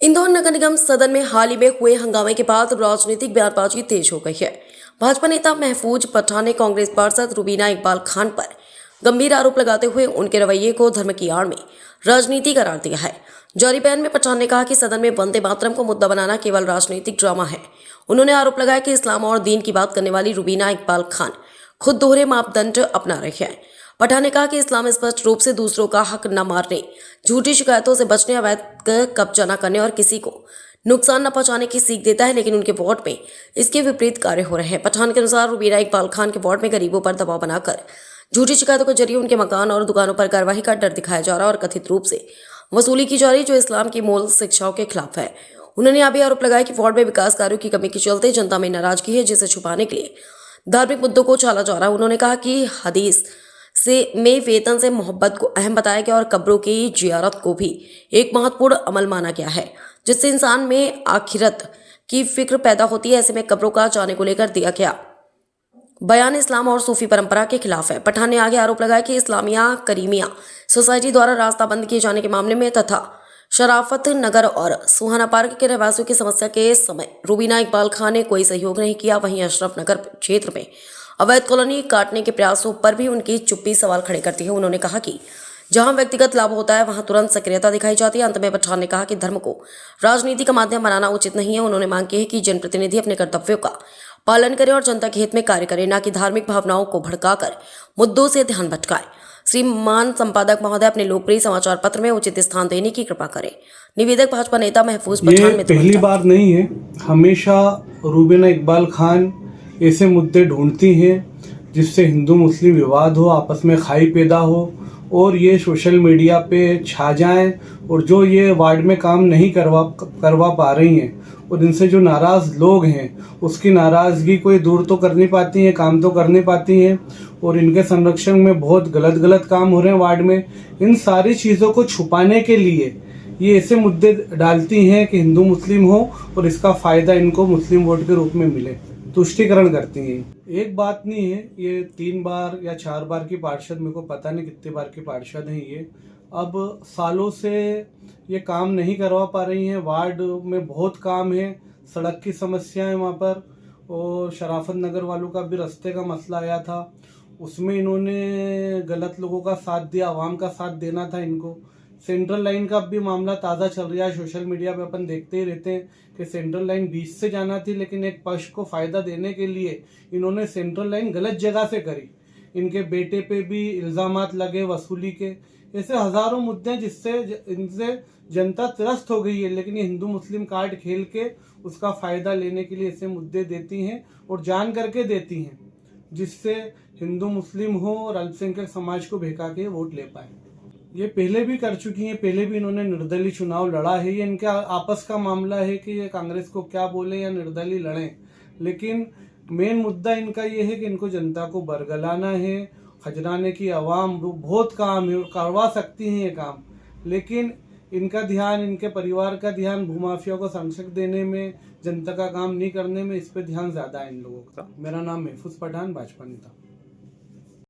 इंदौर नगर निगम सदन में हाल ही में हुए हंगामे के बाद राजनीतिक बयानबाजी तेज हो गई है। भाजपा नेता महफूज पठान ने कांग्रेस पार्षद रुबीना इकबाल खान पर गंभीर आरोप लगाते हुए उनके रवैये को धर्म की आड़ में राजनीति करार दिया है। जारी बयान में पठान ने कहा कि सदन में वंदे मातरम को मुद्दा बनाना केवल राजनीतिक ड्रामा है। उन्होंने आरोप लगाया कि इस्लाम और दीन की बात करने वाली रुबीना इकबाल खान खुद दोहरे मापदंड अपना रही है। पठान ने कहा कि इस्लाम स्पष्ट रूप से दूसरों का हक न मारने, झूठी शिकायतों से बचने, अवैध कब्जा न करने और किसी को नुकसान न पहुंचाने की सीख देता है, लेकिन उनके वार्ड में इसके विपरीत कार्य हो रहे हैं। पठान के अनुसार रुबीना इकबाल खान के वार्ड में गरीबों पर दबाव बनाकर झूठी शिकायतों के जरिए उनके मकान और दुकानों पर कार्रवाई का डर दिखाया जा रहा है और कथित रूप से वसूली की जा रही, जो इस्लाम की मूल शिक्षाओं के खिलाफ है। उन्होंने यह भी आरोप लगाया कि वार्ड में विकास कार्यों की कमी के चलते जनता में नाराजगी है, जिसे छुपाने के लिए धार्मिक मुद्दों को छाला जा रहा है। उन्होंने कहा कि हदीस में वेतन से मोहब्बत को अहम बताया गया और कब्रों की जियारत को भी एक महत्वपूर्ण अमल माना गया है, जिससे इंसान में आखिरत की फिक्र पैदा होती है। ऐसे में कब्रों का जाने को लेकर दिया गया बयान इस्लाम और सूफी परंपरा के खिलाफ है। पठान ने आगे आरोप लगाया कि इस्लामिया करीमिया सोसाइटी द्वारा रास्ता बंद किए जाने के मामले में तथा शराफत नगर और सुहाना पार्क के रहवासियों की समस्या के समय रुबीना इकबाल खान ने कोई सहयोग नहीं किया। वहीं अशरफ नगर क्षेत्र में अवैध कॉलोनी काटने के प्रयासों पर भी उनकी चुप्पी सवाल खड़े करती है। उन्होंने कहा कि जहां व्यक्तिगत लाभ होता है वहां तुरंत सक्रियता दिखाई जाती है। अंत में पठान ने कहा कि धर्म को राजनीति का माध्यम बनाना उचित नहीं है। उन्होंने मांग की है कि जनप्रतिनिधि अपने कर्तव्यों का पालन करें और जनता के हित में कार्य करें, न कि धार्मिक भावनाओं को भड़काकर मुद्दों से ध्यान भटकाए। श्रीमान संपादक महोदय अपने लोकप्रिय समाचार पत्र में उचित स्थान देने की कृपा करें। निवेदक भाजपा नेता महफूज पठान। ये पहली बार नहीं है, हमेशा रुबीना इकबाल खान ऐसे मुद्दे ढूंढती हैं जिससे हिंदू मुस्लिम विवाद हो, आपस में खाई पैदा हो और ये सोशल मीडिया पे छा जाएं। और जो ये वार्ड में काम नहीं करवा पा रही हैं और इनसे जो नाराज़ लोग हैं उसकी नाराज़गी कोई दूर तो कर नहीं पाती हैं, काम तो कर नहीं पाती हैं। और इनके संरक्षण में बहुत गलत काम हो रहे हैं वार्ड में। इन सारी चीज़ों को छुपाने के लिए ये ऐसे मुद्दे डालती हैं कि हिंदू मुस्लिम हो और इसका फ़ायदा इनको मुस्लिम वोट के रूप में मिले, तुष्टिकरण करती हैं। एक बात नहीं है, ये 3 बार या 4 बार की पार्षद, मेरे को पता नहीं कितने बार की पार्षद हैं ये। अब सालों से ये काम नहीं करवा पा रही हैं। वार्ड में बहुत काम है, सड़क की समस्या है वहाँ पर, और शराफत नगर वालों का भी रास्ते का मसला आया था, उसमें इन्होंने गलत लोगों का साथ दिया, आवाम का साथ देना था इनको। सेंट्रल लाइन का भी मामला ताज़ा चल रहा है, सोशल मीडिया पे अपन देखते ही रहते हैं कि सेंट्रल लाइन बीच से जाना थी, लेकिन एक पक्ष को फ़ायदा देने के लिए इन्होंने सेंट्रल लाइन गलत जगह से करी। इनके बेटे पे भी इल्ज़ामात लगे वसूली के। ऐसे हज़ारों मुद्दे जिससे इनसे जनता त्रस्त हो गई है, लेकिन ये हिंदू मुस्लिम कार्ड खेल के उसका फ़ायदा लेने के लिए ऐसे मुद्दे देती हैं और जान करके देती हैं, जिससे हिंदू मुस्लिम हो और अल्पसंख्यक समाज को बहका के वोट ले पाए। ये पहले भी कर चुकी हैं, पहले भी इन्होंने निर्दलीय चुनाव लड़ा है। ये इनका आपस का मामला है कि ये कांग्रेस को क्या बोले या निर्दलीय लड़ें, लेकिन मेन मुद्दा इनका ये है कि इनको जनता को बरगलाना है, खजराने की आवाम बहुत काम है, करवा सकती हैं ये काम, लेकिन इनका ध्यान, इनके परिवार का ध्यान भूमाफिया को संरक्षक देने में, जनता का काम नहीं करने में, इस पर ध्यान ज़्यादा है इन लोगों का। मेरा नाम महफूज पठान, भाजपा नेता।